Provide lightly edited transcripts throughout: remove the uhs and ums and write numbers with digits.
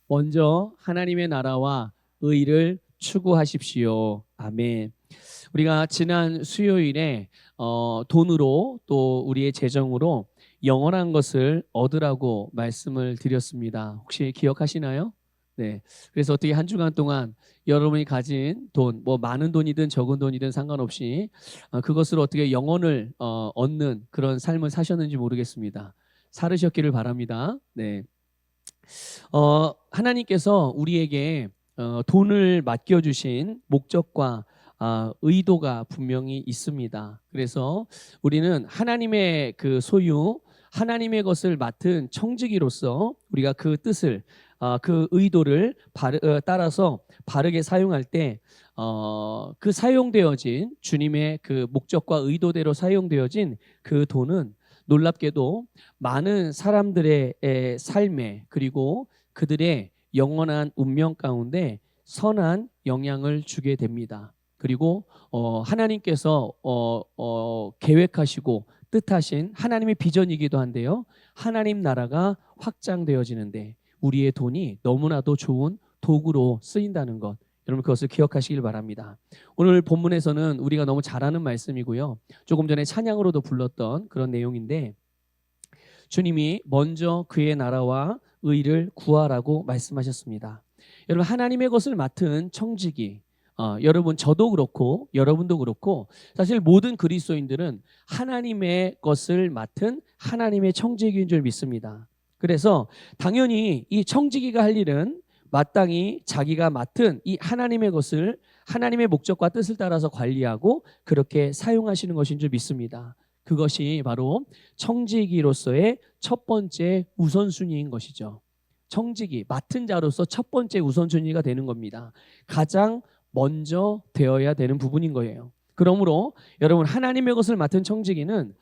먼저 하나님의 나라와 의를 추구하십시오. 아멘. 우리가 지난 수요일에 돈으로 또 우리의 재정으로 영원한 것을 얻으라고 말씀을 드렸습니다. 혹시 기억하시나요? 네. 그래서 어떻게 한 주간 동안 여러분이 가진 돈, 뭐 많은 돈이든 적은 돈이든 상관없이 그것으로 어떻게 영혼을 얻는 그런 삶을 사셨는지 모르겠습니다. 살으셨기를 바랍니다. 네. 하나님께서 우리에게 돈을 맡겨주신 목적과 의도가 분명히 있습니다. 그래서 우리는 하나님의 그 소유, 하나님의 것을 맡은 청지기로서 우리가 그 뜻을, 그 의도를 따라서 바르게 사용할 때, 그 사용되어진 주님의 그 목적과 의도대로 사용되어진 그 돈은 놀랍게도 많은 사람들의 삶에 그리고 그들의 영원한 운명 가운데 선한 영향을 주게 됩니다. 그리고 하나님께서 계획하시고 뜻하신 하나님의 비전이기도 한데요. 하나님 나라가 확장되어지는데 우리의 돈이 너무나도 좋은 도구로 쓰인다는 것. 여러분 그것을 기억하시길 바랍니다. 오늘 본문에서는 우리가 너무 잘 아는 말씀이고요. 조금 전에 찬양으로도 불렀던 그런 내용인데 주님이 먼저 그의 나라와 의를 구하라고 말씀하셨습니다. 여러분 하나님의 것을 맡은 청지기 여러분 저도 그렇고 여러분도 그렇고 사실 모든 그리스도인들은 하나님의 것을 맡은 하나님의 청지기인 줄 믿습니다. 그래서 당연히 이 청지기가 할 일은 마땅히 자기가 맡은 이 하나님의 것을 하나님의 목적과 뜻을 따라서 관리하고 그렇게 사용하시는 것인 줄 믿습니다. 그것이 바로 청지기로서의 첫 번째 우선순위인 것이죠. 청지기, 맡은 자로서 첫 번째 우선순위가 되는 겁니다. 가장 먼저 되어야 되는 부분인 거예요. 그러므로 여러분 하나님의 것을 맡은 청지기는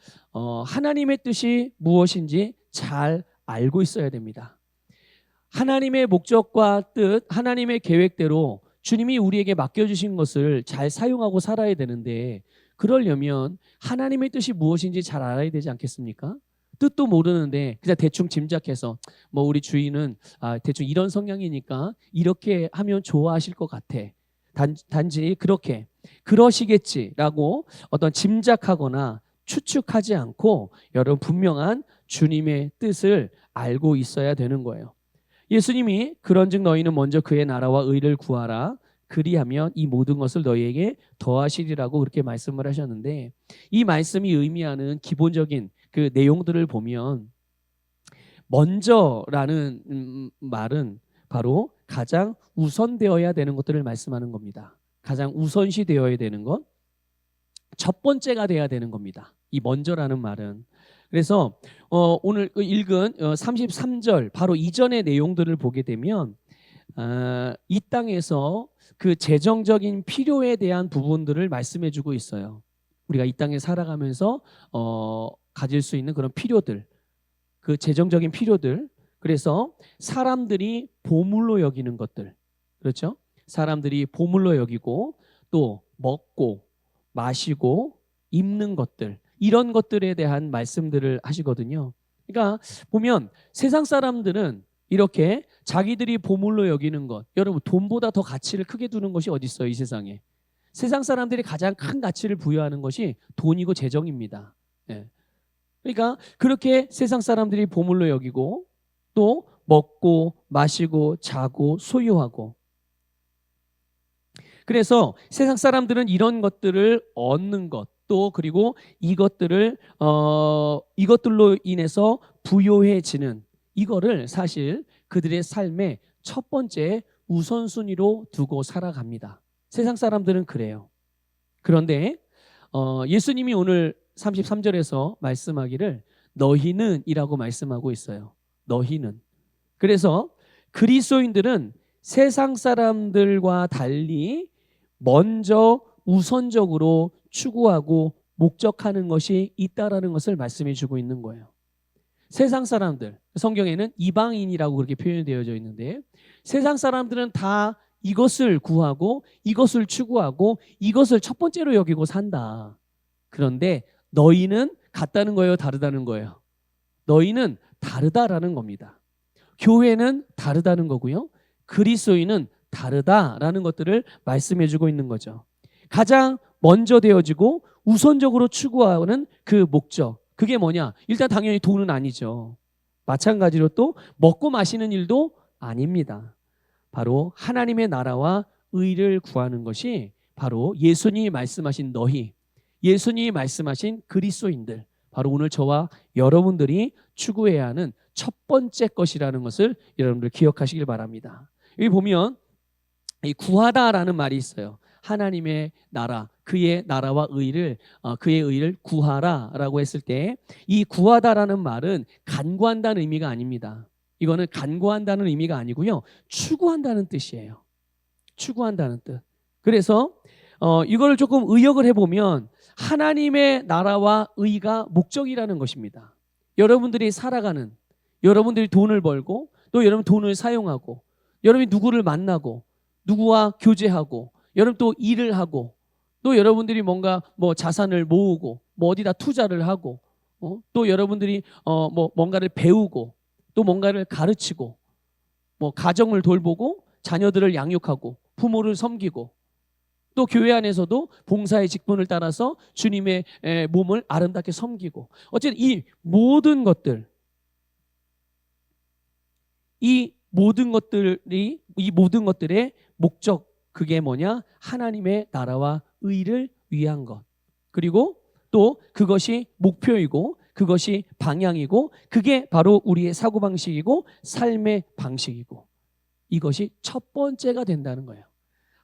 하나님의 뜻이 무엇인지 잘 알고 있어야 됩니다. 하나님의 목적과 뜻, 하나님의 계획대로 주님이 우리에게 맡겨주신 것을 잘 사용하고 살아야 되는데 그러려면 하나님의 뜻이 무엇인지 잘 알아야 되지 않겠습니까? 뜻도 모르는데 그냥 대충 짐작해서 뭐 우리 주인은 대충 이런 성향이니까 이렇게 하면 좋아하실 것 같아. 단지 그렇게 그러시겠지라고 어떤 짐작하거나 추측하지 않고 여러분 분명한 주님의 뜻을 알고 있어야 되는 거예요. 예수님이 그런즉 너희는 먼저 그의 나라와 의를 구하라 그리하면 이 모든 것을 너희에게 더하시리라고 그렇게 말씀을 하셨는데 이 말씀이 의미하는 기본적인 그 내용들을 보면 먼저라는 말은 바로 가장 우선되어야 되는 것들을 말씀하는 겁니다. 가장 우선시 되어야 되는 것, 첫 번째가 돼야 되는 겁니다. 이 먼저라는 말은. 그래서 오늘 읽은 33절 바로 이전의 내용들을 보게 되면 이 땅에서 그 재정적인 필요에 대한 부분들을 말씀해 주고 있어요. 우리가 이 땅에 살아가면서 가질 수 있는 그런 필요들, 그 재정적인 필요들. 그래서 사람들이 보물로 여기는 것들, 그렇죠? 사람들이 보물로 여기고 또 먹고 마시고 입는 것들, 이런 것들에 대한 말씀들을 하시거든요. 그러니까 보면 세상 사람들은 이렇게 자기들이 보물로 여기는 것, 여러분 돈보다 더 가치를 크게 두는 것이 어디 있어요, 이 세상에? 세상 사람들이 가장 큰 가치를 부여하는 것이 돈이고 재정입니다. 예. 그러니까 그렇게 세상 사람들이 보물로 여기고 또 먹고 마시고 자고 소유하고 그래서 세상 사람들은 이런 것들을 얻는 것 또 그리고 이것들을 이것들로 인해서 부요해지는 이거를 사실 그들의 삶의 첫 번째 우선순위로 두고 살아갑니다. 세상 사람들은 그래요. 그런데 예수님이 오늘 33절에서 말씀하기를 너희는 이라고 말씀하고 있어요. 너희는. 그래서 그리스도인들은 세상 사람들과 달리 먼저 우선적으로 추구하고 목적하는 것이 있다라는 것을 말씀해 주고 있는 거예요. 세상 사람들, 성경에는 이방인이라고 그렇게 표현되어져 있는데 세상 사람들은 다 이것을 구하고 이것을 추구하고 이것을 첫 번째로 여기고 산다. 그런데 너희는 같다는 거예요, 다르다는 거예요? 너희는 다르다라는 겁니다. 교회는 다르다는 거고요. 그리스도인은 다르다라는 것들을 말씀해주고 있는 거죠. 가장 먼저 되어지고 우선적으로 추구하는 그 목적, 그게 뭐냐? 일단 당연히 돈은 아니죠. 마찬가지로 또 먹고 마시는 일도 아닙니다. 바로 하나님의 나라와 의를 구하는 것이 바로 예수님이 말씀하신 너희, 예수님이 말씀하신 그리스도인들, 바로 오늘 저와 여러분들이 추구해야 하는 첫 번째 것이라는 것을 여러분들 기억하시길 바랍니다. 여기 보면 이 구하다라는 말이 있어요. 하나님의 나라, 그의 나라와 의를 그의 의를 구하라라고 했을 때 이 구하다라는 말은 간구한다는 의미가 아닙니다. 이거는 간구한다는 의미가 아니고요. 추구한다는 뜻이에요. 추구한다는 뜻. 그래서 이거를 조금 의역을 해보면 하나님의 나라와 의가 목적이라는 것입니다. 여러분들이 살아가는, 여러분들이 돈을 벌고 또 여러분 돈을 사용하고 여러분이 누구를 만나고 누구와 교제하고 여러분 또 일을 하고 또 여러분들이 뭔가 뭐 자산을 모으고 뭐 어디다 투자를 하고 또 여러분들이 뭐 뭔가를 배우고 또 뭔가를 가르치고 뭐 가정을 돌보고 자녀들을 양육하고 부모를 섬기고 또 교회 안에서도 봉사의 직분을 따라서 주님의 몸을 아름답게 섬기고 어쨌든 이 모든 것들 이 모든 것들의 목적 그게 뭐냐? 하나님의 나라와 의를 위한 것. 그리고 또 그것이 목표이고 그것이 방향이고 그게 바로 우리의 사고방식이고 삶의 방식이고 이것이 첫 번째가 된다는 거예요.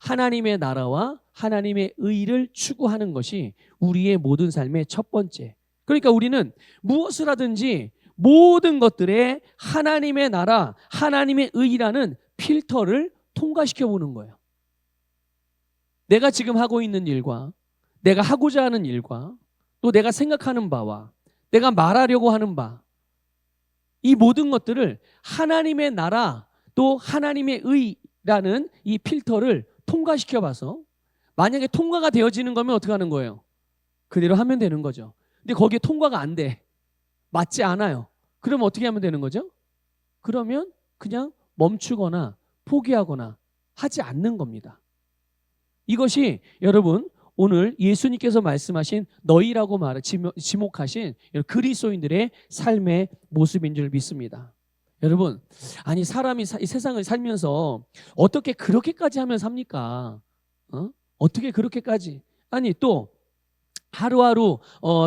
하나님의 나라와 하나님의 의를 추구하는 것이 우리의 모든 삶의 첫 번째. 그러니까 우리는 무엇을 하든지 모든 것들에 하나님의 나라, 하나님의 의라는 필터를 통과시켜 보는 거예요. 내가 지금 하고 있는 일과 내가 하고자 하는 일과 또 내가 생각하는 바와 내가 말하려고 하는 바, 이 모든 것들을 하나님의 나라 또 하나님의 의라는 이 필터를 통과시켜 봐서 만약에 통과가 되어지는 거면 어떻게 하는 거예요? 그대로 하면 되는 거죠. 근데 거기에 통과가 안 돼. 맞지 않아요. 그럼 어떻게 하면 되는 거죠? 그러면 그냥 멈추거나 포기하거나 하지 않는 겁니다. 이것이 여러분 오늘 예수님께서 말씀하신 너희라고 지목하신 그리스도인들의 삶의 모습인 줄 믿습니다. 여러분, 아니 사람이 이 세상을 살면서 어떻게 그렇게까지 하면 삽니까? 어떻게 그렇게까지? 아니 또 하루하루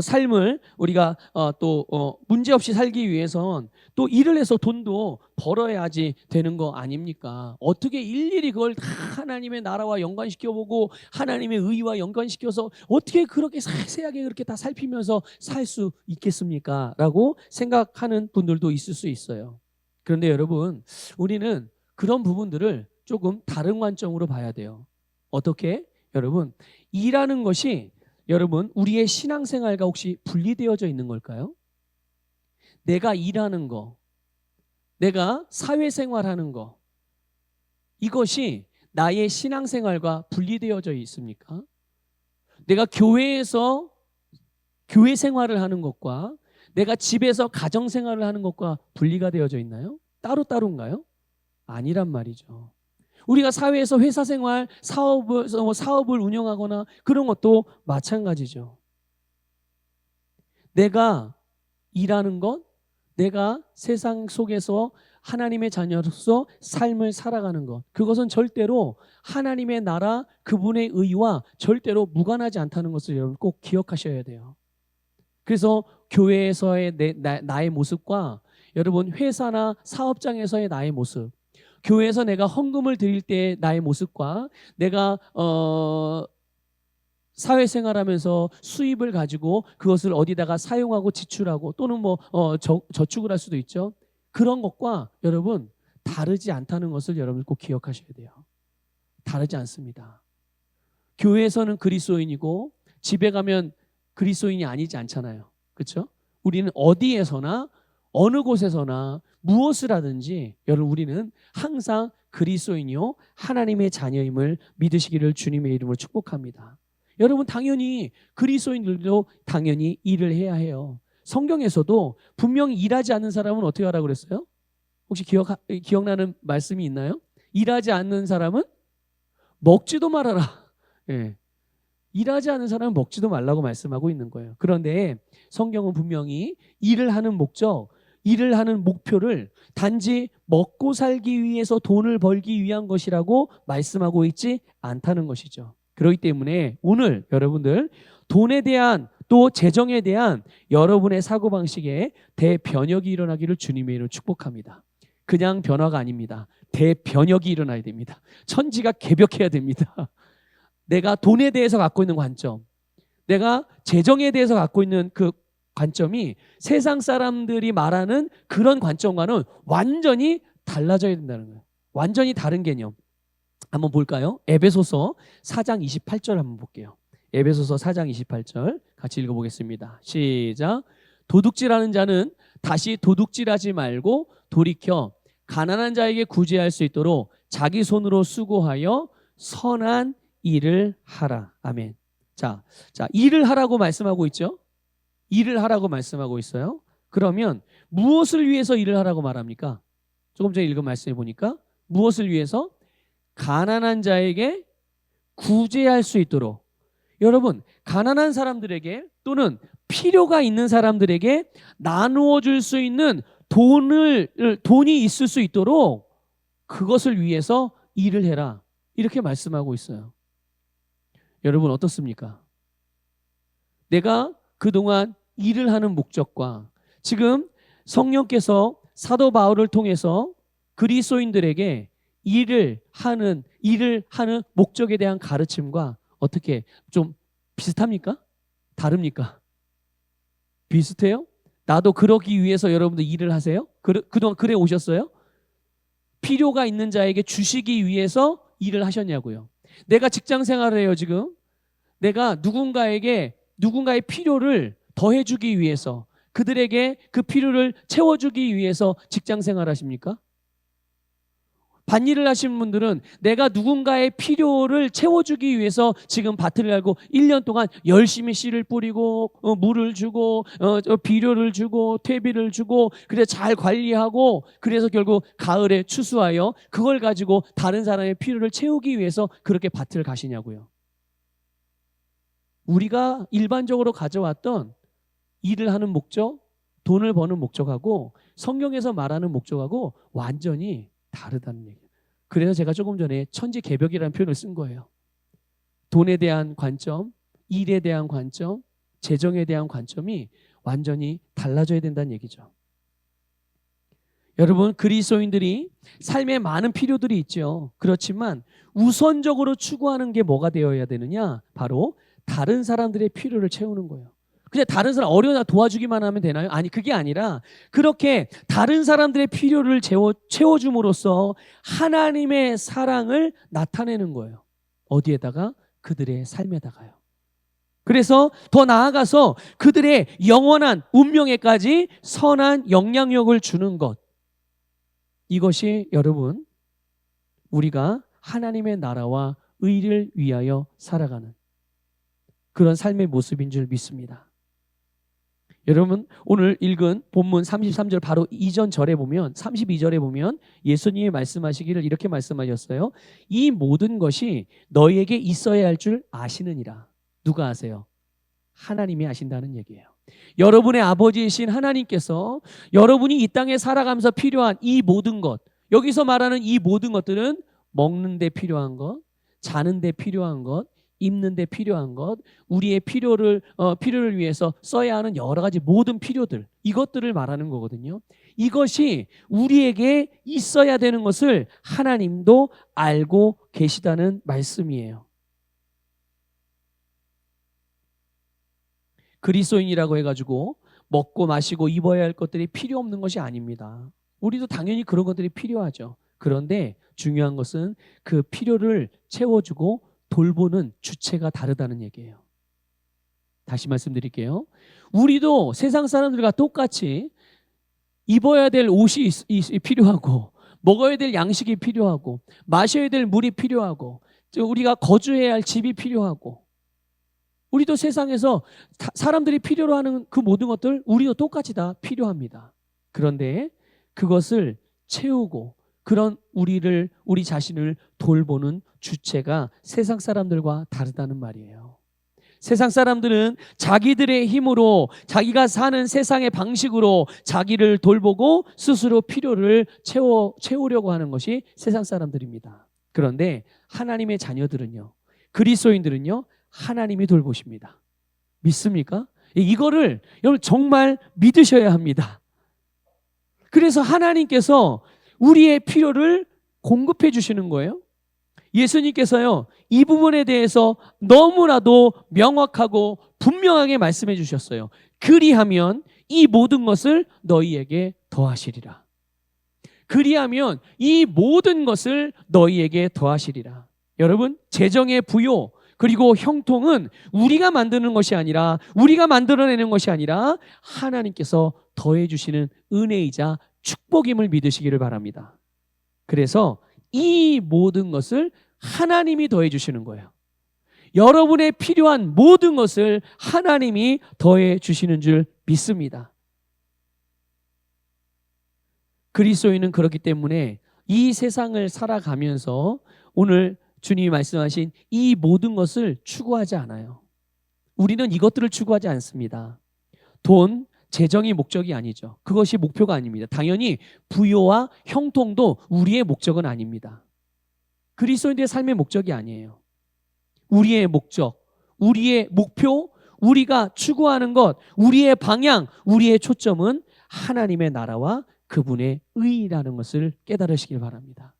삶을 우리가 또 문제없이 살기 위해선 또 일을 해서 돈도 벌어야지 되는 거 아닙니까? 어떻게 일일이 그걸 다 하나님의 나라와 연관시켜보고 하나님의 의와 연관시켜서 어떻게 그렇게 세세하게 그렇게 다 살피면서 살 수 있겠습니까? 라고 생각하는 분들도 있을 수 있어요. 그런데 여러분, 우리는 그런 부분들을 조금 다른 관점으로 봐야 돼요. 어떻게? 여러분, 일하는 것이 여러분 우리의 신앙생활과 혹시 분리되어져 있는 걸까요? 내가 일하는 거, 내가 사회생활하는 거, 이것이 나의 신앙생활과 분리되어져 있습니까? 내가 교회에서 교회 생활을 하는 것과 내가 집에서 가정생활을 하는 것과 분리가 되어져 있나요? 따로따로인가요? 아니란 말이죠. 우리가 사회에서 회사 생활, 사업을 운영하거나 그런 것도 마찬가지죠. 내가 일하는 것, 내가 세상 속에서 하나님의 자녀로서 삶을 살아가는 것, 그것은 절대로 하나님의 나라, 그분의 의와 절대로 무관하지 않다는 것을 여러분 꼭 기억하셔야 돼요. 그래서 교회에서의 나의 모습과 여러분 회사나 사업장에서의 나의 모습, 교회에서 내가 헌금을 드릴 때 나의 모습과 내가 사회생활하면서 수입을 가지고 그것을 어디다가 사용하고 지출하고 또는 뭐 저축을 할 수도 있죠. 그런 것과 여러분 다르지 않다는 것을 여러분 꼭 기억하셔야 돼요. 다르지 않습니다. 교회에서는 그리스도인이고 집에 가면 그리스도인이 아니지 않잖아요. 그렇죠? 우리는 어디에서나 어느 곳에서나 무엇을 하든지 여러분 우리는 항상 그리스도인이요 하나님의 자녀임을 믿으시기를 주님의 이름으로 축복합니다. 여러분 당연히 그리스도인들도 당연히 일을 해야 해요. 성경에서도 분명히 일하지 않는 사람은 어떻게 하라고 그랬어요? 혹시 기억나는 말씀이 있나요? 일하지 않는 사람은 먹지도 말아라. 예. 일하지 않는 사람은 먹지도 말라고 말씀하고 있는 거예요. 그런데 성경은 분명히 일을 하는 목적, 일을 하는 목표를 단지 먹고 살기 위해서 돈을 벌기 위한 것이라고 말씀하고 있지 않다는 것이죠. 그렇기 때문에 오늘 여러분들 돈에 대한 또 재정에 대한 여러분의 사고방식에 대변혁이 일어나기를 주님의 이름으로 축복합니다. 그냥 변화가 아닙니다. 대변혁이 일어나야 됩니다. 천지가 개벽해야 됩니다. 내가 돈에 대해서 갖고 있는 관점, 내가 재정에 대해서 갖고 있는 그 관점이 세상 사람들이 말하는 그런 관점과는 완전히 달라져야 된다는 거예요. 완전히 다른 개념. 한번 볼까요? 에베소서 4장 28절 한번 볼게요. 에베소서 4장 28절 같이 읽어보겠습니다. 시작. 도둑질하는 자는 다시 도둑질하지 말고 돌이켜 가난한 자에게 구제할 수 있도록 자기 손으로 수고하여 선한 일을 하라. 아멘. 자, 일을 하라고 말씀하고 있죠? 일을 하라고 말씀하고 있어요. 그러면 무엇을 위해서 일을 하라고 말합니까? 조금 전에 읽은 말씀해 보니까 무엇을 위해서? 가난한 자에게 구제할 수 있도록. 여러분, 가난한 사람들에게 또는 필요가 있는 사람들에게 나누어 줄 수 있는 돈이 있을 수 있도록 그것을 위해서 일을 해라. 이렇게 말씀하고 있어요. 여러분 어떻습니까? 내가 그동안 일을 하는 목적과 지금 성령께서 사도 바울을 통해서 그리스도인들에게 일을 하는 목적에 대한 가르침과 어떻게 좀 비슷합니까? 다릅니까? 비슷해요? 나도 그러기 위해서 여러분들 일을 하세요? 그동안 그래 오셨어요? 필요가 있는 자에게 주시기 위해서 일을 하셨냐고요. 내가 직장 생활을 해요 지금. 내가 누군가의 필요를 더해주기 위해서, 그들에게 그 필요를 채워주기 위해서 직장 생활 하십니까? 밭일을 하시는 분들은 내가 누군가의 필요를 채워주기 위해서 지금 밭을 갈고 1년 동안 열심히 씨를 뿌리고 물을 주고 비료를 주고 퇴비를 주고 그래서 잘 관리하고 그래서 결국 가을에 추수하여 그걸 가지고 다른 사람의 필요를 채우기 위해서 그렇게 밭을 가시냐고요. 우리가 일반적으로 가져왔던 일을 하는 목적, 돈을 버는 목적하고 성경에서 말하는 목적하고 완전히 다르다는 얘기예요. 그래서 제가 조금 전에 천지개벽이라는 표현을 쓴 거예요. 돈에 대한 관점, 일에 대한 관점, 재정에 대한 관점이 완전히 달라져야 된다는 얘기죠. 여러분, 그리스도인들이 삶에 많은 필요들이 있죠. 그렇지만 우선적으로 추구하는 게 뭐가 되어야 되느냐? 바로 다른 사람들의 필요를 채우는 거예요. 그냥 다른 사람 어려우나 도와주기만 하면 되나요? 아니, 그게 아니라 그렇게 다른 사람들의 필요를 채워줌으로써 하나님의 사랑을 나타내는 거예요. 어디에다가? 그들의 삶에다가요. 그래서 더 나아가서 그들의 영원한 운명에까지 선한 영향력을 주는 것. 이것이 여러분, 우리가 하나님의 나라와 의를 위하여 살아가는 그런 삶의 모습인 줄 믿습니다. 여러분, 오늘 읽은 본문 33절 바로 이전 절에 보면 32절에 보면 예수님이 말씀하시기를 이렇게 말씀하셨어요. 이 모든 것이 너희에게 있어야 할 줄 아시느니라. 누가 아세요? 하나님이 아신다는 얘기예요. 여러분의 아버지이신 하나님께서 여러분이 이 땅에 살아가면서 필요한 이 모든 것, 여기서 말하는 이 모든 것들은 먹는 데 필요한 것, 자는 데 필요한 것, 입는 데 필요한 것, 우리의 필요를 위해서 써야 하는 여러 가지 모든 필요들, 이것들을 말하는 거거든요. 이것이 우리에게 있어야 되는 것을 하나님도 알고 계시다는 말씀이에요. 그리스도인이라고 해가지고 먹고 마시고 입어야 할 것들이 필요 없는 것이 아닙니다. 우리도 당연히 그런 것들이 필요하죠. 그런데 중요한 것은 그 필요를 채워주고 돌보는 주체가 다르다는 얘기예요. 다시 말씀드릴게요. 우리도 세상 사람들과 똑같이 입어야 될 옷이 필요하고 먹어야 될 양식이 필요하고 마셔야 될 물이 필요하고 우리가 거주해야 할 집이 필요하고 우리도 세상에서 사람들이 필요로 하는 그 모든 것들 우리도 똑같이 다 필요합니다. 그런데 그것을 채우고 그런 우리 자신을 돌보는 주체가 세상 사람들과 다르다는 말이에요. 세상 사람들은 자기들의 힘으로 자기가 사는 세상의 방식으로 자기를 돌보고 스스로 필요를 채우려고 하는 것이 세상 사람들입니다. 그런데 하나님의 자녀들은요, 그리스도인들은요, 하나님이 돌보십니다. 믿습니까? 이거를 여러분 정말 믿으셔야 합니다. 그래서 하나님께서 우리의 필요를 공급해 주시는 거예요. 예수님께서요, 이 부분에 대해서 너무나도 명확하고 분명하게 말씀해 주셨어요. 그리하면 이 모든 것을 너희에게 더하시리라. 그리하면 이 모든 것을 너희에게 더하시리라. 여러분, 재정의 부요 그리고 형통은 우리가 만드는 것이 아니라, 우리가 만들어내는 것이 아니라 하나님께서 더해 주시는 은혜이자 축복임을 믿으시기를 바랍니다. 그래서 이 모든 것을 하나님이 더해 주시는 거예요. 여러분의 필요한 모든 것을 하나님이 더해 주시는 줄 믿습니다. 그리스도인은 그렇기 때문에 이 세상을 살아가면서 오늘 주님이 말씀하신 이 모든 것을 추구하지 않아요. 우리는 이것들을 추구하지 않습니다. 돈, 재정이 목적이 아니죠. 그것이 목표가 아닙니다. 당연히 부요와 형통도 우리의 목적은 아닙니다. 그리스도인들의 삶의 목적이 아니에요. 우리의 목적, 우리의 목표, 우리가 추구하는 것, 우리의 방향, 우리의 초점은 하나님의 나라와 그분의 의라는 것을 깨달으시길 바랍니다.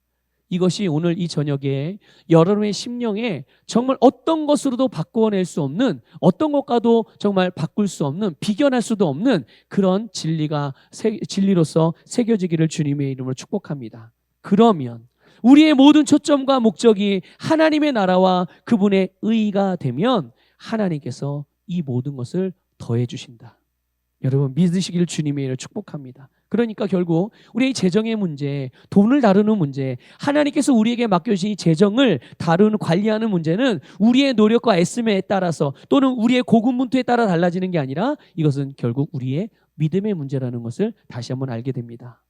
이것이 오늘 이 저녁에 여러분의 심령에 정말 어떤 것으로도 바꾸어낼 수 없는, 어떤 것과도 정말 바꿀 수 없는, 비견할 수도 없는 그런 진리로서 새겨지기를 주님의 이름으로 축복합니다. 그러면 우리의 모든 초점과 목적이 하나님의 나라와 그분의 의가 되면 하나님께서 이 모든 것을 더해 주신다. 여러분 믿으시기를 주님의 이름으로 축복합니다. 그러니까 결국 우리의 재정의 문제, 돈을 다루는 문제, 하나님께서 우리에게 맡겨주신 이 재정을 다루는, 관리하는 문제는 우리의 노력과 애씀에 따라서 또는 우리의 고군분투에 따라 달라지는 게 아니라 이것은 결국 우리의 믿음의 문제라는 것을 다시 한번 알게 됩니다.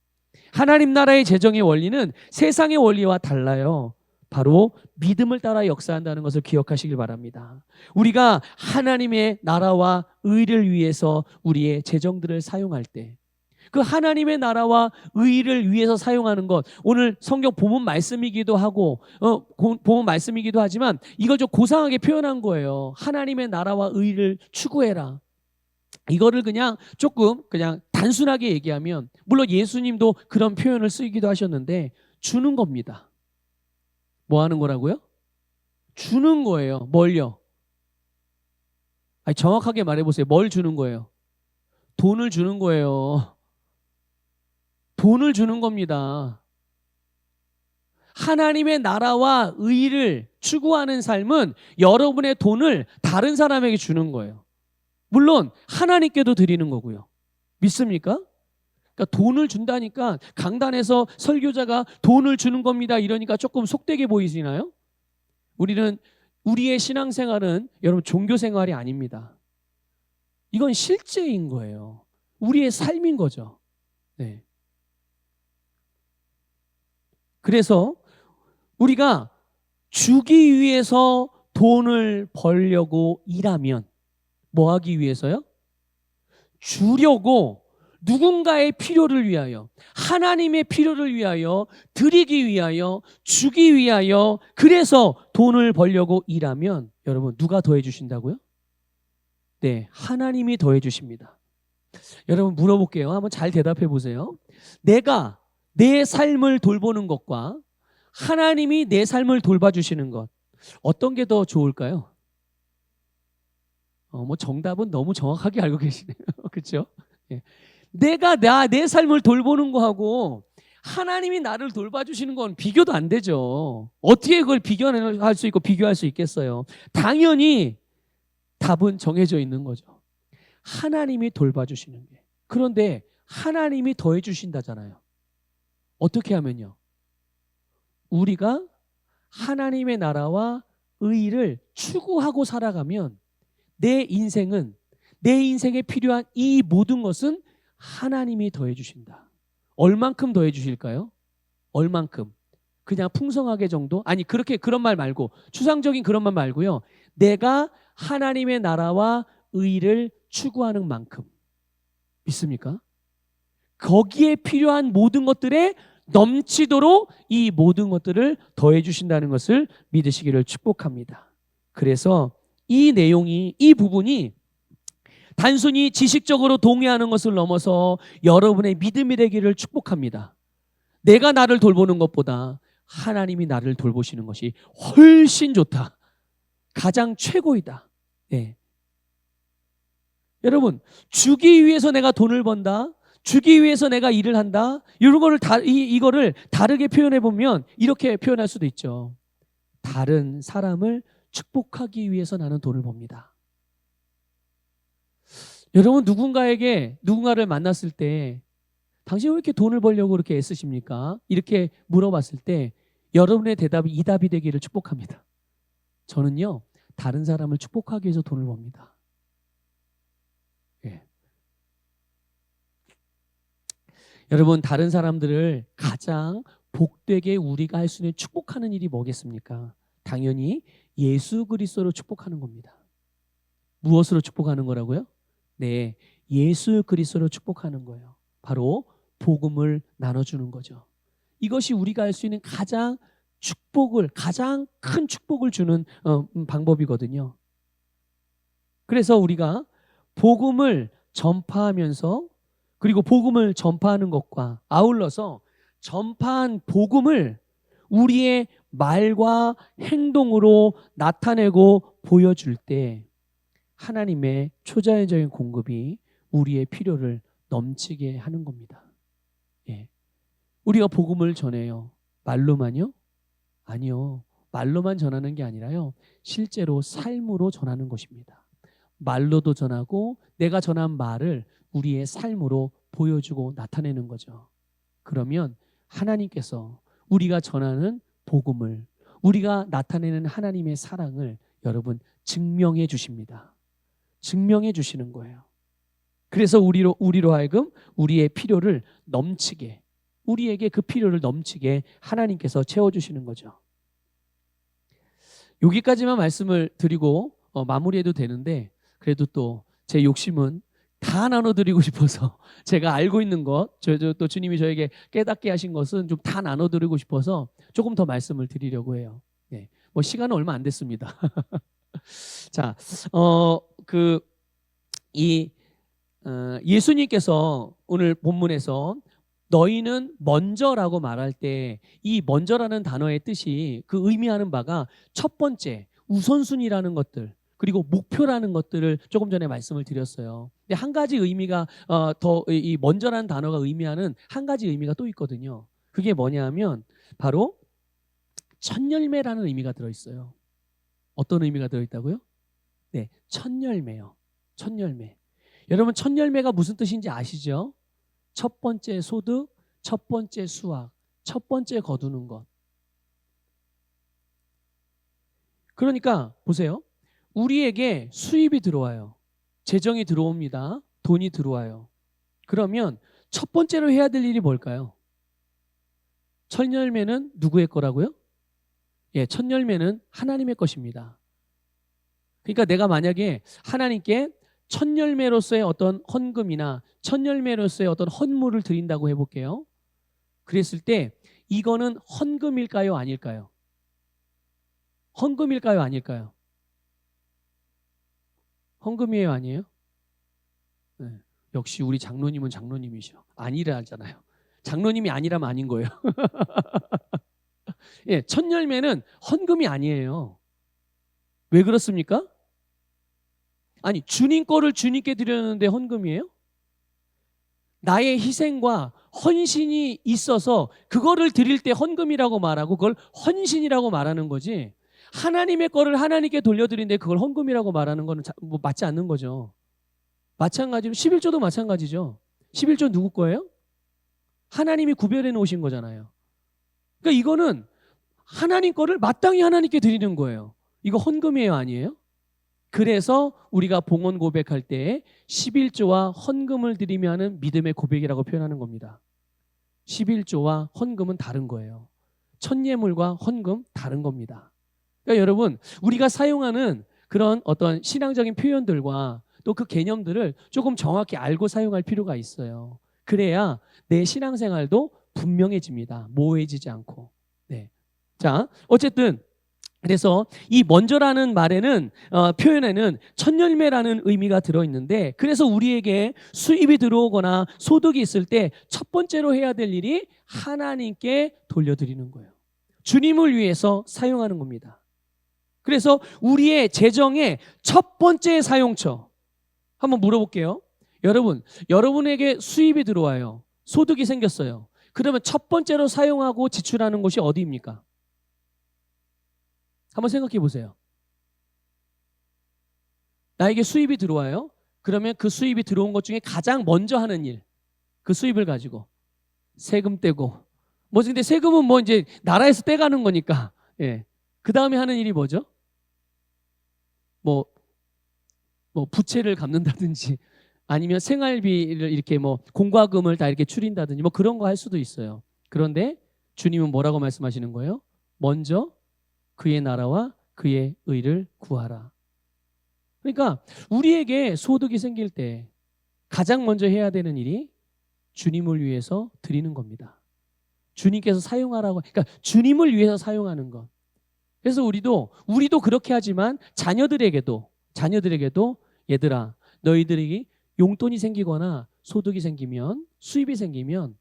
하나님 나라의 재정의 원리는 세상의 원리와 달라요. 바로 믿음을 따라 역사한다는 것을 기억하시길 바랍니다. 우리가 하나님의 나라와 의를 위해서 우리의 재정들을 사용할 때, 그 하나님의 나라와 의를 위해서 사용하는 것, 오늘 성경 본문 말씀이기도 하고 본문 말씀이기도 하지만 이걸 좀 고상하게 표현한 거예요. 하나님의 나라와 의를 추구해라. 이거를 그냥 조금 그냥 단순하게 얘기하면, 물론 예수님도 그런 표현을 쓰기도 하셨는데 주는 겁니다. 뭐 하는 거라고요? 주는 거예요. 뭘요? 아니, 정확하게 말해보세요. 뭘 주는 거예요? 돈을 주는 거예요. 돈을 주는 겁니다. 하나님의 나라와 의를 추구하는 삶은 여러분의 돈을 다른 사람에게 주는 거예요. 물론 하나님께도 드리는 거고요. 믿습니까? 그러니까 돈을 준다니까 강단에서 설교자가 돈을 주는 겁니다 이러니까 조금 속되게 보이시나요? 우리의 신앙생활은 여러분 종교생활이 아닙니다. 이건 실제인 거예요. 우리의 삶인 거죠. 네. 그래서 우리가 주기 위해서 돈을 벌려고 일하면 뭐 하기 위해서요? 주려고, 누군가의 필요를 위하여, 하나님의 필요를 위하여, 드리기 위하여, 주기 위하여, 그래서 돈을 벌려고 일하면 여러분 누가 더해 주신다고요? 네, 하나님이 더해 주십니다. 여러분 물어볼게요. 한번 잘 대답해 보세요. 내가 내 삶을 돌보는 것과 하나님이 내 삶을 돌봐주시는 것, 어떤 게 더 좋을까요? 정답은 너무 정확하게 알고 계시네요. 그렇죠? 예. 내가 내 삶을 돌보는 거하고 하나님이 나를 돌봐주시는 건 비교도 안 되죠. 어떻게 그걸 비교할 수 있고 비교할 수 있겠어요? 당연히 답은 정해져 있는 거죠. 하나님이 돌봐주시는 게. 그런데 하나님이 더해 주신다잖아요. 어떻게 하면요? 우리가 하나님의 나라와 의를 추구하고 살아가면 내 인생에 필요한 이 모든 것은 하나님이 더해 주신다. 얼만큼 더해 주실까요? 얼만큼? 그냥 풍성하게 정도? 아니 그렇게 그런 말 말고 추상적인 그런 말 말고요. 내가 하나님의 나라와 의를 추구하는 만큼 믿습니까? 거기에 필요한 모든 것들에 넘치도록 이 모든 것들을 더해 주신다는 것을 믿으시기를 축복합니다. 그래서 이 내용이 이 부분이 단순히 지식적으로 동의하는 것을 넘어서 여러분의 믿음이 되기를 축복합니다. 내가 나를 돌보는 것보다 하나님이 나를 돌보시는 것이 훨씬 좋다. 가장 최고이다. 네. 여러분, 주기 위해서 내가 돈을 번다. 주기 위해서 내가 일을 한다. 이런 거를 이거를 다르게 표현해 보면 이렇게 표현할 수도 있죠. 다른 사람을 축복하기 위해서 나는 돈을 법니다. 여러분 누군가를 만났을 때 당신 왜 이렇게 돈을 벌려고 그렇게 애쓰십니까? 이렇게 물어봤을 때 여러분의 대답이 이 답이 되기를 축복합니다. 저는요, 다른 사람을 축복하기 위해서 돈을 법니다. 예. 여러분, 다른 사람들을 가장 복되게 우리가 할 수 있는 축복하는 일이 뭐겠습니까? 당연히 예수 그리스도로 축복하는 겁니다. 무엇으로 축복하는 거라고요? 네, 예수 그리스도로 축복하는 거예요. 바로 복음을 나눠주는 거죠. 이것이 우리가 할 수 있는 가장 큰 축복을 주는 방법이거든요. 그래서 우리가 복음을 전파하면서 그리고 복음을 전파하는 것과 아울러서 전파한 복음을 우리의 말과 행동으로 나타내고 보여줄 때 하나님의 초자연적인 공급이 우리의 필요를 넘치게 하는 겁니다. 예. 우리가 복음을 전해요. 말로만요? 아니요. 말로만 전하는 게 아니라요. 실제로 삶으로 전하는 것입니다. 말로도 전하고 내가 전한 말을 우리의 삶으로 보여주고 나타내는 거죠. 그러면 하나님께서 우리가 전하는 복음을, 우리가 나타내는 하나님의 사랑을 여러분 증명해 주십니다. 증명해 주시는 거예요. 그래서 우리로 하여금 우리의 필요를 넘치게, 우리에게 그 필요를 넘치게 하나님께서 채워주시는 거죠. 여기까지만 말씀을 드리고 마무리해도 되는데 그래도 또 제 욕심은 다 나눠드리고 싶어서 제가 알고 있는 것, 또 주님이 저에게 깨닫게 하신 것은 좀 다 나눠드리고 싶어서 조금 더 말씀을 드리려고 해요. 네, 뭐 시간은 얼마 안 됐습니다. 자, 예수님께서 오늘 본문에서 너희는 먼저라고 말할 때 이 먼저라는 단어의 뜻이 그 의미하는 바가 첫 번째, 우선순위라는 것들 그리고 목표라는 것들을 조금 전에 말씀을 드렸어요. 근데 한 가지 의미가 이 먼저라는 단어가 의미하는 한 가지 의미가 또 있거든요. 그게 뭐냐 하면 바로 첫 열매라는 의미가 들어있어요. 어떤 의미가 들어있다고요? 네, 첫 열매요. 첫 열매. 여러분 첫 열매가 무슨 뜻인지 아시죠? 첫 번째 소득, 첫 번째 수확, 첫 번째 거두는 것. 그러니까 보세요. 우리에게 수입이 들어와요. 재정이 들어옵니다. 돈이 들어와요. 그러면 첫 번째로 해야 될 일이 뭘까요? 첫 열매는 누구의 거라고요? 예, 첫 열매는 하나님의 것입니다. 그러니까 내가 만약에 하나님께 첫 열매로서의 어떤 헌금이나 첫 열매로서의 어떤 헌물을 드린다고 해볼게요. 그랬을 때 이거는 헌금일까요? 아닐까요? 헌금일까요? 아닐까요? 헌금이에요? 아니에요? 네. 역시 우리 장로님은 장로님이셔. 아니라 하잖아요. 장로님이 아니라면 아닌 거예요. 예, 첫 열매는 헌금이 아니에요. 왜 그렇습니까? 아니, 주님 거를 주님께 드렸는데 헌금이에요? 나의 희생과 헌신이 있어서 그거를 드릴 때 헌금이라고 말하고 그걸 헌신이라고 말하는 거지, 하나님의 거를 하나님께 돌려드리는데 그걸 헌금이라고 말하는 거는 뭐 맞지 않는 거죠. 마찬가지로 11조도 마찬가지죠. 11조 누구 거예요? 하나님이 구별해 놓으신 거잖아요. 그러니까 이거는 하나님 거를 마땅히 하나님께 드리는 거예요. 이거 헌금이에요? 아니에요? 그래서 우리가 봉헌 고백할 때 11조와 헌금을 드리며 하는 믿음의 고백이라고 표현하는 겁니다. 11조와 헌금은 다른 거예요. 천예물과 헌금 다른 겁니다. 그러니까 여러분, 우리가 사용하는 그런 어떤 신앙적인 표현들과 또 그 개념들을 조금 정확히 알고 사용할 필요가 있어요. 그래야 내 신앙생활도 분명해집니다. 모호해지지 않고. 네. 자, 어쨌든 그래서 이 먼저라는 말에는 표현에는 첫 열매라는 의미가 들어있는데, 그래서 우리에게 수입이 들어오거나 소득이 있을 때 첫 번째로 해야 될 일이 하나님께 돌려드리는 거예요. 주님을 위해서 사용하는 겁니다. 그래서 우리의 재정의 첫 번째 사용처 한번 물어볼게요. 여러분, 여러분에게 수입이 들어와요. 소득이 생겼어요. 그러면 첫 번째로 사용하고 지출하는 곳이 어디입니까? 한번 생각해 보세요. 나에게 수입이 들어와요. 그러면 그 수입이 들어온 것 중에 가장 먼저 하는 일, 그 수입을 가지고 세금 떼고, 뭐 근데 세금은 뭐 이제 나라에서 떼가는 거니까, 예. 그 다음에 하는 일이 뭐죠? 뭐 부채를 갚는다든지, 아니면 생활비를 이렇게 뭐 공과금을 다 이렇게 줄인다든지, 뭐 그런 거 할 수도 있어요. 그런데 주님은 뭐라고 말씀하시는 거예요? 먼저 그의 나라와 그의 의를 구하라. 그러니까 우리에게 소득이 생길 때 가장 먼저 해야 되는 일이 주님을 위해서 드리는 겁니다. 주님께서 사용하라고, 그러니까 주님을 위해서 사용하는 것. 그래서 우리도 그렇게 하지만 자녀들에게도 얘들아, 너희들이 용돈이 생기거나 소득이 생기면, 수입이 생기면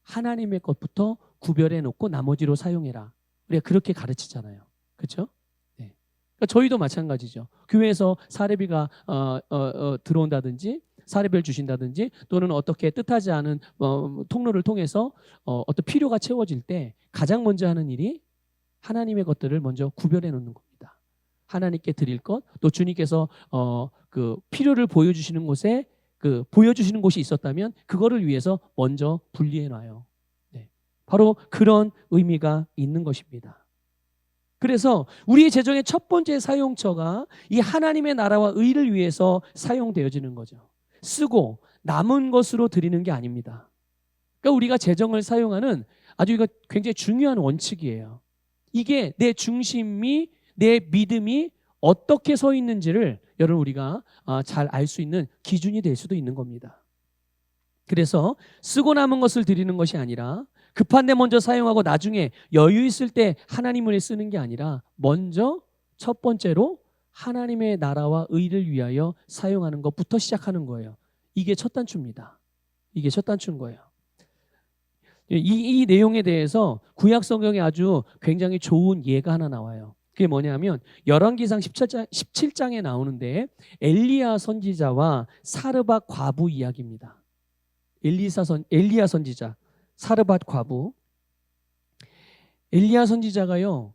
하나님의 것부터 구별해 놓고 나머지로 사용해라. 우리가 그렇게 가르치잖아요. 그렇죠? 네. 그러니까 저희도 마찬가지죠. 교회에서 사례비가 들어온다든지, 사례비를 주신다든지, 또는 어떻게 뜻하지 않은 통로를 통해서 어떤 필요가 채워질 때 가장 먼저 하는 일이 하나님의 것들을 먼저 구별해 놓는 겁니다. 하나님께 드릴 것, 또 주님께서 그 필요를 보여주시는 곳에 보여주시는 곳이 있었다면 그거를 위해서 먼저 분리해 놔요. 네. 바로 그런 의미가 있는 것입니다. 그래서 우리의 재정의 첫 번째 사용처가 이 하나님의 나라와 의를 위해서 사용되어지는 거죠. 쓰고 남은 것으로 드리는 게 아닙니다. 그러니까 우리가 재정을 사용하는 아주 이거 굉장히 중요한 원칙이에요. 이게 내 중심이, 내 믿음이 어떻게 서 있는지를 여러분 우리가 잘 알 수 있는 기준이 될 수도 있는 겁니다. 그래서 쓰고 남은 것을 드리는 것이 아니라, 급한 데 먼저 사용하고 나중에 여유 있을 때 하나님을 쓰는 게 아니라, 먼저 첫 번째로 하나님의 나라와 의를 위하여 사용하는 것부터 시작하는 거예요. 이게 첫 단추입니다. 이게 첫 단추인 거예요. 이 내용에 대해서 구약 성경에 아주 굉장히 좋은 예가 하나 나와요. 그게 뭐냐면 열왕기상 17장에 나오는데 엘리야 선지자와 사르밧 과부 이야기입니다. 엘리야 선지자, 사르밧 과부. 엘리야 선지자가요,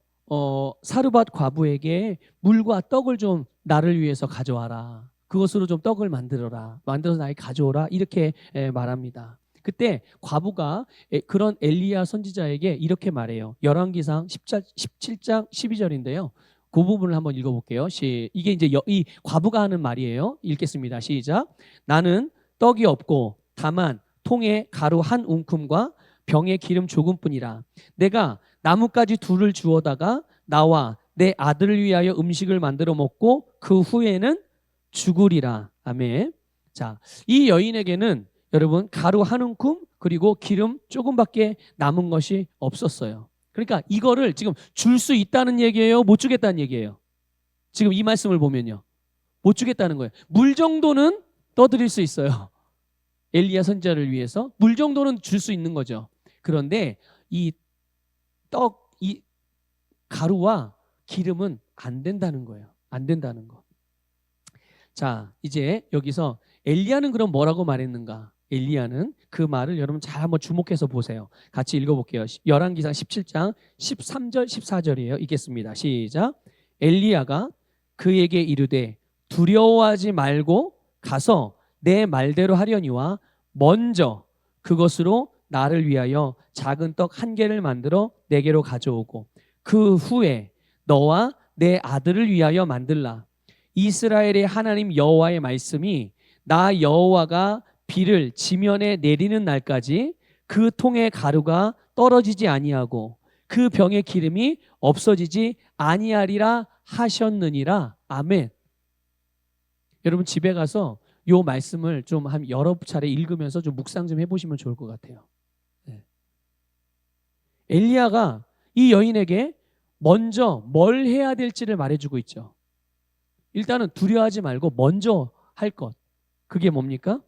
사르밧 과부에게 물과 떡을 좀 나를 위해서 가져와라. 그것으로 좀 떡을 만들어서 나에게 가져오라. 이렇게 말합니다. 그때 과부가 그런 엘리야 선지자에게 이렇게 말해요. 열왕기상 17장 12절인데요. 그 부분을 한번 읽어볼게요. 이게 이제 이 과부가 하는 말이에요. 읽겠습니다. 시작. 나는 떡이 없고 다만 통에 가루 한 웅큼과 병에 기름 조금뿐이라. 내가 나뭇가지 둘을 주워다가 나와 내 아들을 위하여 음식을 만들어 먹고 그 후에는 죽으리라. 아멘. 자, 이 여인에게는 여러분 가루 한 움큼 그리고 기름 조금밖에 남은 것이 없었어요. 그러니까 이거를 지금 줄 수 있다는 얘기예요? 못 주겠다는 얘기예요? 지금 이 말씀을 보면요, 못 주겠다는 거예요. 물 정도는 떠드릴 수 있어요. 엘리야 선지자를 위해서 물 정도는 줄 수 있는 거죠. 그런데 이 가루와 기름은 안 된다는 거예요. 안 된다는 거. 자, 이제 여기서 엘리야는 그럼 뭐라고 말했는가? 엘리야는 그 말을 여러분 잘 한번 주목해서 보세요. 같이 읽어볼게요. 열왕기상 17장 13절 14절이에요. 읽겠습니다. 시작. 엘리야가 그에게 이르되 두려워하지 말고 가서 내 말대로 하려니와 먼저 그것으로 나를 위하여 작은 떡 한 개를 만들어 내게로 가져오고 그 후에 너와 내 아들을 위하여 만들라. 이스라엘의 하나님 여호와의 말씀이 나 여호와가 비를 지면에 내리는 날까지 그 통의 가루가 떨어지지 아니하고 그 병의 기름이 없어지지 아니하리라 하셨느니라. 아멘. 여러분 집에 가서 요 말씀을 좀 한 여러 차례 읽으면서 좀 묵상 좀 해보시면 좋을 것 같아요. 네. 엘리야가 이 여인에게 먼저 뭘 해야 될지를 말해주고 있죠. 일단은 두려워하지 말고 먼저 할 것. 그게 뭡니까?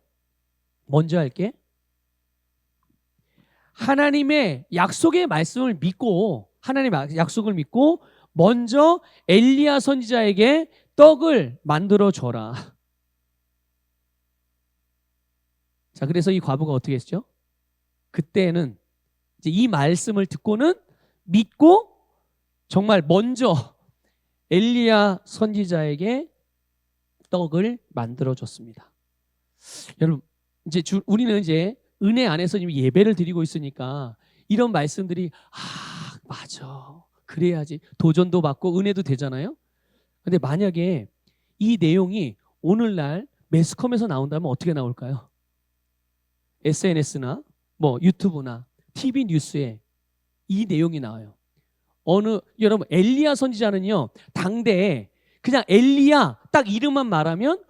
먼저 할게. 하나님의 약속의 말씀을 믿고, 하나님의 약속을 믿고 먼저 엘리야 선지자에게 떡을 만들어 줘라. 자, 그래서 이 과부가 어떻게 했죠? 그때는 이제 이 말씀을 듣고는 믿고 정말 먼저 엘리야 선지자에게 떡을 만들어 줬습니다. 여러분, 이제 우리는 이제 은혜 안에서 예배를 드리고 있으니까 이런 말씀들이 맞아, 그래야지 도전도 받고 은혜도 되잖아요. 근데 만약에 이 내용이 오늘날 매스컴에서 나온다면 어떻게 나올까요? SNS나 뭐 유튜브나 TV 뉴스에 이 내용이 나와요. 여러분 엘리야 선지자는요, 당대에 그냥 엘리야 딱 이름만 말하면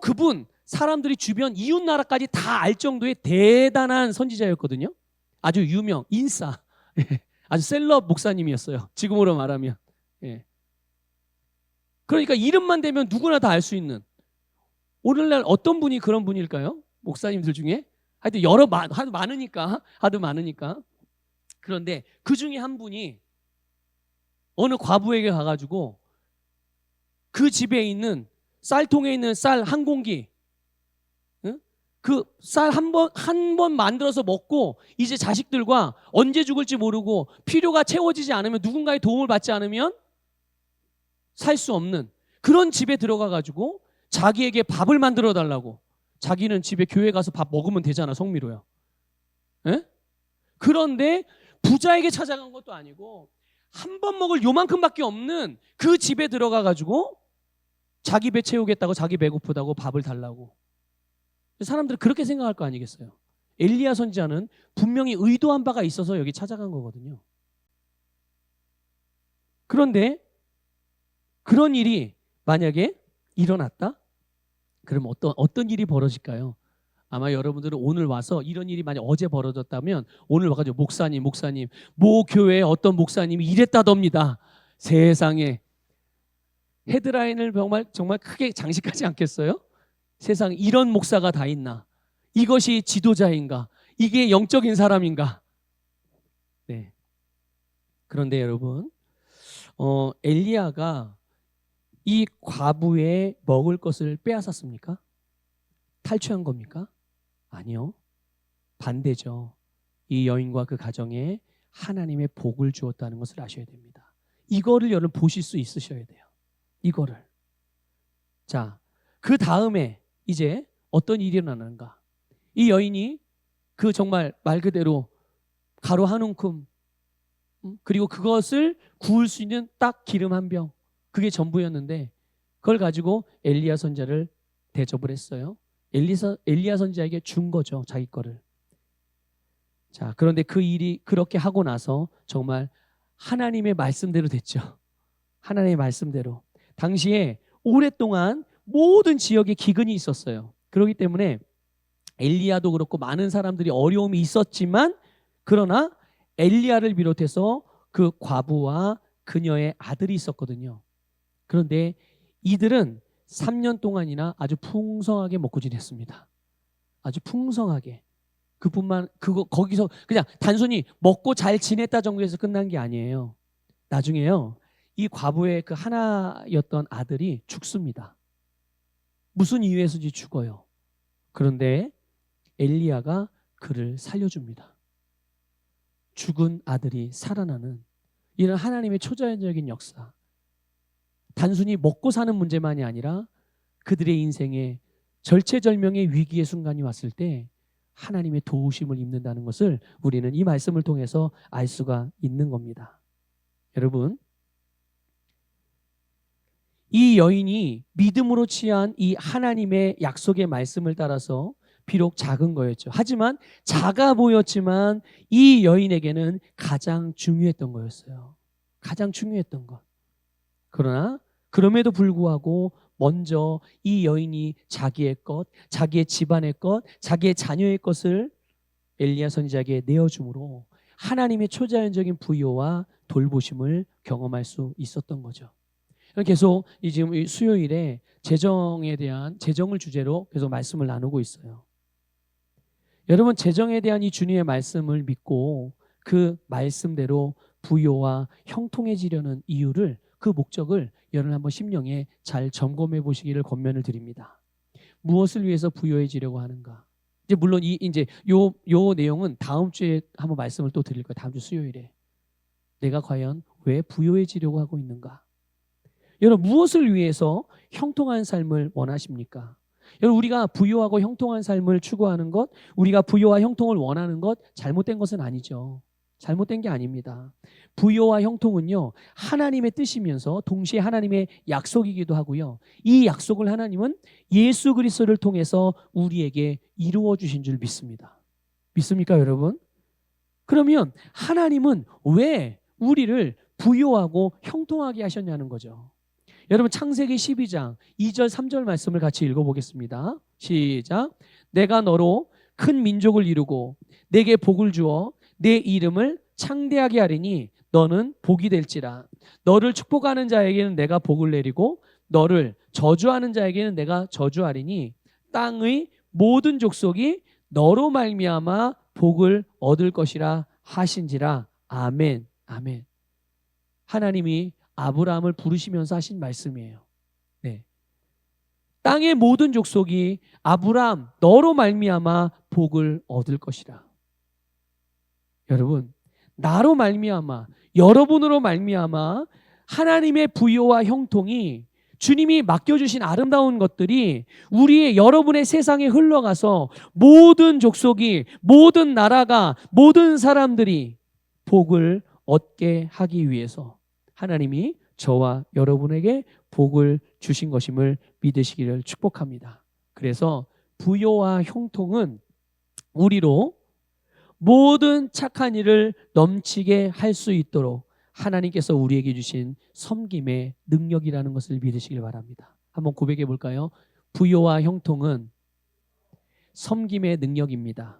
그분 사람들이 주변 이웃 나라까지 다 알 정도의 대단한 선지자였거든요. 아주 유명 인싸 아주 셀럽 목사님이었어요. 지금으로 말하면. 그러니까 이름만 대면 누구나 다 알 수 있는, 오늘날 어떤 분이 그런 분일까요? 목사님들 중에 하여튼 하도 많으니까. 그런데 그 중에 한 분이 어느 과부에게 가가지고 그 집에 있는 쌀통에 있는 쌀 한 공기, 그 쌀 한 번 만들어서 먹고 이제 자식들과 언제 죽을지 모르고 필요가 채워지지 않으면, 누군가의 도움을 받지 않으면 살 수 없는 그런 집에 들어가가지고 자기에게 밥을 만들어 달라고. 자기는 집에 교회 가서 밥 먹으면 되잖아, 성미로요. 그런데 부자에게 찾아간 것도 아니고 한 번 먹을 요만큼밖에 없는 그 집에 들어가가지고 자기 배 채우겠다고, 자기 배고프다고 밥을 달라고. 사람들은 그렇게 생각할 거 아니겠어요? 엘리야 선지자는 분명히 의도한 바가 있어서 여기 찾아간 거거든요. 그런데 그런 일이 만약에 일어났다? 그럼 어떤 일이 벌어질까요? 아마 여러분들은 오늘 와서 이런 일이 만약 어제 벌어졌다면 오늘 와가지고 목사님 모 교회의 어떤 목사님이 이랬다덥니다. 세상에 헤드라인을 정말 크게 장식하지 않겠어요? 세상에 이런 목사가 다 있나? 이것이 지도자인가? 이게 영적인 사람인가? 네. 그런데 여러분, 엘리야가 이 과부의 먹을 것을 빼앗았습니까? 탈취한 겁니까? 아니요. 반대죠. 이 여인과 그 가정에 하나님의 복을 주었다는 것을 아셔야 됩니다. 이거를 여러분 보실 수 있으셔야 돼요. 이거를. 자, 그 다음에 이제 어떤 일이 일어나는가? 이 여인이 그 정말 말 그대로 가루 한 움큼, 그리고 그것을 구울 수 있는 딱 기름 한 병, 그게 전부였는데 그걸 가지고 엘리야 선지자를 대접을 했어요. 엘리야 선지자에게 준 거죠, 자기 거를. 자, 그런데 그 일이 그렇게 하고 나서 정말 하나님의 말씀대로 됐죠. 하나님의 말씀대로. 당시에 오랫동안 모든 지역에 기근이 있었어요. 그렇기 때문에 엘리야도 그렇고 많은 사람들이 어려움이 있었지만, 그러나 엘리야를 비롯해서 그 과부와 그녀의 아들이 있었거든요. 그런데 이들은 3년 동안이나 아주 풍성하게 먹고 지냈습니다. 아주 풍성하게. 거기서 그냥 단순히 먹고 잘 지냈다 정도에서 끝난 게 아니에요. 나중에요, 이 과부의 그 하나였던 아들이 죽습니다. 무슨 이유에서인지 죽어요. 그런데 엘리야가 그를 살려줍니다. 죽은 아들이 살아나는 이런 하나님의 초자연적인 역사. 단순히 먹고 사는 문제만이 아니라 그들의 인생에 절체절명의 위기의 순간이 왔을 때 하나님의 도우심을 입는다는 것을 우리는 이 말씀을 통해서 알 수가 있는 겁니다. 여러분, 이 여인이 믿음으로 취한 이 하나님의 약속의 말씀을 따라서 비록 작은 거였죠. 하지만 작아 보였지만 이 여인에게는 가장 중요했던 거였어요. 가장 중요했던 것. 그러나 그럼에도 불구하고 먼저 이 여인이 자기의 것, 자기의 집안의 것, 자기의 자녀의 것을 엘리야 선지자에게 내어줌으로 하나님의 초자연적인 부여와 돌보심을 경험할 수 있었던 거죠. 계속 지금 이 수요일에 재정에 대한 재정을 주제로 계속 말씀을 나누고 있어요. 여러분, 재정에 대한 이 주님의 말씀을 믿고 그 말씀대로 부요와 형통해지려는 이유를, 그 목적을 여러분 한번 심령에 잘 점검해 보시기를 권면을 드립니다. 무엇을 위해서 부요해지려고 하는가? 이제 물론 이제 요 내용은 다음 주에 한번 말씀을 또 드릴 거예요. 다음 주 수요일에 내가 과연 왜 부요해지려고 하고 있는가? 여러분, 무엇을 위해서 형통한 삶을 원하십니까? 여러분, 우리가 부요하고 형통한 삶을 추구하는 것, 우리가 부요와 형통을 원하는 것, 잘못된 것은 아니죠. 잘못된 게 아닙니다. 부요와 형통은요, 하나님의 뜻이면서 동시에 하나님의 약속이기도 하고요. 이 약속을 하나님은 예수 그리스도를 통해서 우리에게 이루어 주신 줄 믿습니다. 믿습니까, 여러분? 그러면 하나님은 왜 우리를 부요하고 형통하게 하셨냐는 거죠. 여러분, 창세기 12장 2절 3절 말씀을 같이 읽어보겠습니다. 시작. 내가 너로 큰 민족을 이루고 내게 복을 주어 내 이름을 창대하게 하리니 너는 복이 될지라. 너를 축복하는 자에게는 내가 복을 내리고 너를 저주하는 자에게는 내가 저주하리니 땅의 모든 족속이 너로 말미암아 복을 얻을 것이라 하신지라. 아멘. 아멘. 하나님이 아브라함을 부르시면서 하신 말씀이에요. 네. 땅의 모든 족속이 아브라함 너로 말미암아 복을 얻을 것이라. 여러분, 나로 말미암아, 여러분으로 말미암아 하나님의 부요와 형통이, 주님이 맡겨주신 아름다운 것들이 우리의 여러분의 세상에 흘러가서 모든 족속이, 모든 나라가, 모든 사람들이 복을 얻게 하기 위해서 하나님이 저와 여러분에게 복을 주신 것임을 믿으시기를 축복합니다. 그래서 부요와 형통은 우리로 모든 착한 일을 넘치게 할 수 있도록 하나님께서 우리에게 주신 섬김의 능력이라는 것을 믿으시길 바랍니다. 한번 고백해 볼까요? 부요와 형통은 섬김의 능력입니다.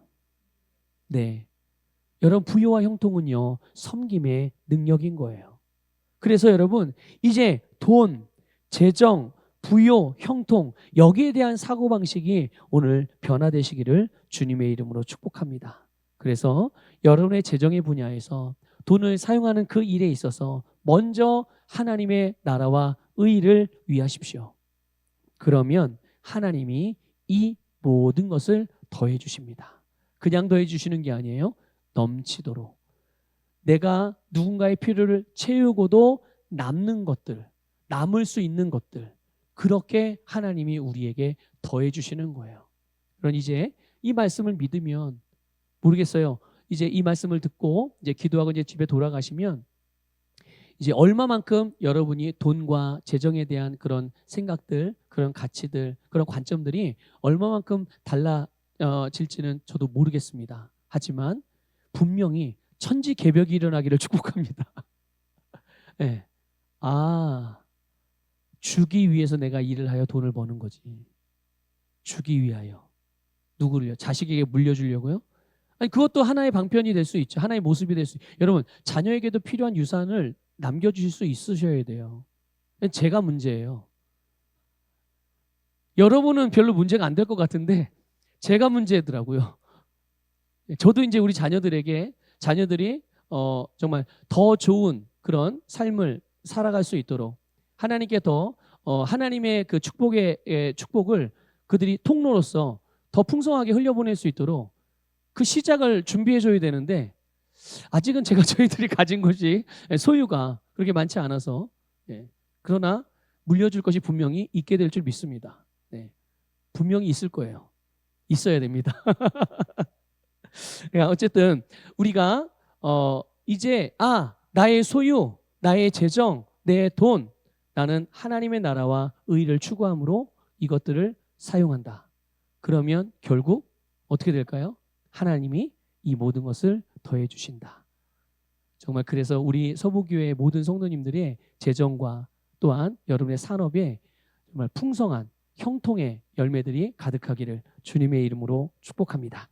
네, 여러분, 부요와 형통은요, 섬김의 능력인 거예요. 그래서 여러분, 이제 돈, 재정, 부요, 형통, 여기에 대한 사고방식이 오늘 변화되시기를 주님의 이름으로 축복합니다. 그래서 여러분의 재정의 분야에서 돈을 사용하는 그 일에 있어서 먼저 하나님의 나라와 의를 위하십시오. 그러면 하나님이 이 모든 것을 더해 주십니다. 그냥 더해 주시는 게 아니에요. 넘치도록. 내가 누군가의 필요를 채우고도 남는 것들, 남을 수 있는 것들, 그렇게 하나님이 우리에게 더해 주시는 거예요. 그럼 이제 이 말씀을 믿으면, 모르겠어요, 이제 이 말씀을 듣고 이제 기도하고 이제 집에 돌아가시면 이제 얼마만큼 여러분이 돈과 재정에 대한 그런 생각들, 그런 가치들, 그런 관점들이 얼마만큼 달라질지는 저도 모르겠습니다. 하지만 분명히 천지개벽이 일어나기를 축복합니다. 네. 아, 주기 위해서 내가 일을 하여 돈을 버는 거지. 주기 위하여. 누구를요? 자식에게 물려주려고요? 아니, 그것도 하나의 방편이 될 수 있죠. 하나의 모습이 될 수 있죠. 여러분, 자녀에게도 필요한 유산을 남겨주실 수 있으셔야 돼요. 제가 문제예요. 여러분은 별로 문제가 안 될 것 같은데 제가 문제더라고요. 저도 이제 우리 자녀들이 정말 더 좋은 그런 삶을 살아갈 수 있도록 하나님께 더 하나님의 그 축복을 그들이 통로로서 더 풍성하게 흘려보낼 수 있도록 그 시작을 준비해 줘야 되는데, 아직은 저희들이 가진 것이 소유가 그렇게 많지 않아서, 그러나 물려줄 것이 분명히 있게 될 줄 믿습니다. 분명히 있을 거예요. 있어야 됩니다. 어쨌든 우리가 이제 나의 소유, 나의 재정, 내 돈, 나는 하나님의 나라와 의를 추구함으로 이것들을 사용한다. 그러면 결국 어떻게 될까요? 하나님이 이 모든 것을 더해 주신다. 정말 그래서 우리 서부교회 모든 성도님들의 재정과 또한 여러분의 산업에 정말 풍성한 형통의 열매들이 가득하기를 주님의 이름으로 축복합니다.